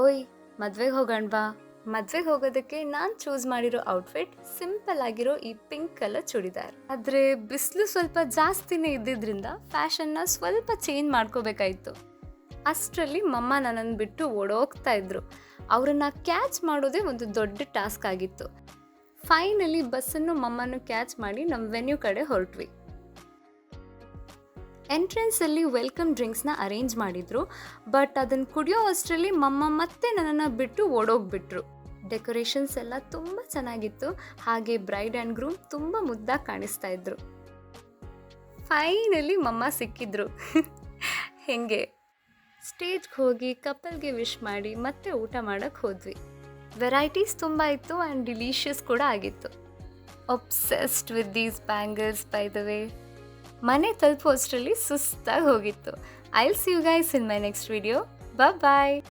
ಓಯ್, ಮದ್ವೆಗೆ ಹೋಗೋಣ ಬಾ. ಮದ್ವೆಗೆ ಹೋಗೋದಕ್ಕೆ ನಾನು ಚೂಸ್ ಮಾಡಿರೋ ಔಟ್ಫಿಟ್ ಸಿಂಪಲ್ ಆಗಿರೋ ಈ ಪಿಂಕ್ ಕಲರ್ ಚೂಡಿದಾರ್. ಆದರೆ ಬಿಸಿಲು ಸ್ವಲ್ಪ ಜಾಸ್ತಿನೇ ಇದ್ದಿದ್ರಿಂದ ಫ್ಯಾಷನ್ನ ಸ್ವಲ್ಪ ಚೇಂಜ್ ಮಾಡ್ಕೋಬೇಕಾಯಿತು. ಅಷ್ಟರಲ್ಲಿ ಮಮ್ಮ ನನ್ನನ್ನು ಬಿಟ್ಟು ಓಡೋಗ್ತಾ ಇದ್ರು. ಅವರನ್ನು ಕ್ಯಾಚ್ ಮಾಡೋದೇ ಒಂದು ದೊಡ್ಡ ಟಾಸ್ಕ್ ಆಗಿತ್ತು. ಫೈನಲಿ ಬಸ್ಸನ್ನು ಮಮ್ಮನ್ನು ಕ್ಯಾಚ್ ಮಾಡಿ ನಮ್ಮ ವೆನ್ಯೂ ಕಡೆ ಹೊರಟ್ವಿ. ಎಂಟ್ರೆನ್ಸಲ್ಲಿ ವೆಲ್ಕಮ್ ಡ್ರಿಂಕ್ಸ್ನ ಅರೇಂಜ್ ಮಾಡಿದ್ರು, ಬಟ್ ಅದನ್ನು ಕುಡಿಯೋ ಅಷ್ಟರಲ್ಲಿ ಮಮ್ಮ ಮತ್ತೆ ನನ್ನನ್ನು ಬಿಟ್ಟು ಓಡೋಗ್ಬಿಟ್ರು. ಡೆಕೋರೇಷನ್ಸ್ ಎಲ್ಲ ತುಂಬ ಚೆನ್ನಾಗಿತ್ತು, ಹಾಗೆ ಬ್ರೈಡ್ ಆ್ಯಂಡ್ ಗ್ರೂಮ್ ತುಂಬ ಮುದ್ದಾಗಿ ಕಾಣಿಸ್ತಾ ಇದ್ರು. ಫೈನಲಿ ಮಮ್ಮ ಸಿಕ್ಕಿದ್ರು. ಹೆಂಗೆ ಸ್ಟೇಜ್ಗೆ ಹೋಗಿ ಕಪಲ್ಗೆ ವಿಶ್ ಮಾಡಿ ಮತ್ತೆ ಊಟ ಮಾಡೋಕ್ಕೆ ಹೋದ್ವಿ. ವೆರೈಟೀಸ್ ತುಂಬ ಇತ್ತು ಆ್ಯಂಡ್ ಡಿಲಿಷಿಯಸ್ ಕೂಡ ಆಗಿತ್ತು. Obsessed with these bangles by the way. ಮನೆ ತಲುಪೋ ಅಷ್ಟರಲ್ಲಿ ಸುಸ್ತಾಗಿ ಹೋಗಿತ್ತು. I will see you guys in my next video. Bye.